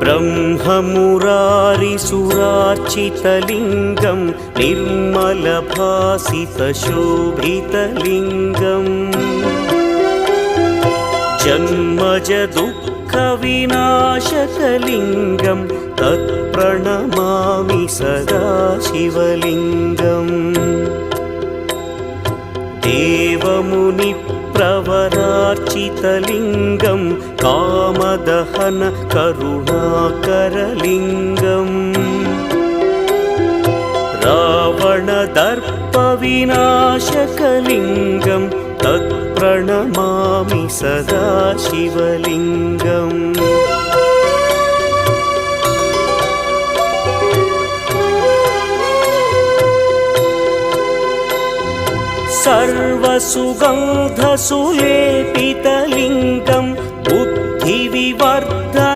ब्रह्ममुरारिसुरार्चितलिङ्गं निर्मलभासितशोभितलिङ्गम् जन्मजदुःखविनाशकलिङ्गं तत्प्रणमामि सदा शिवलिङ्गम् देवमुनिप्रवरार्चितलिङ्गं कामदहन करुणाकरलिङ्गम् रावणदर्पविनाशकलिङ्गं तत्प्रणमामि सदा शिवलिङ्गम् सर्वसुगन्धसुलेपितलिङ्गं बुद्धिविवर्धनकरलिङ्गम्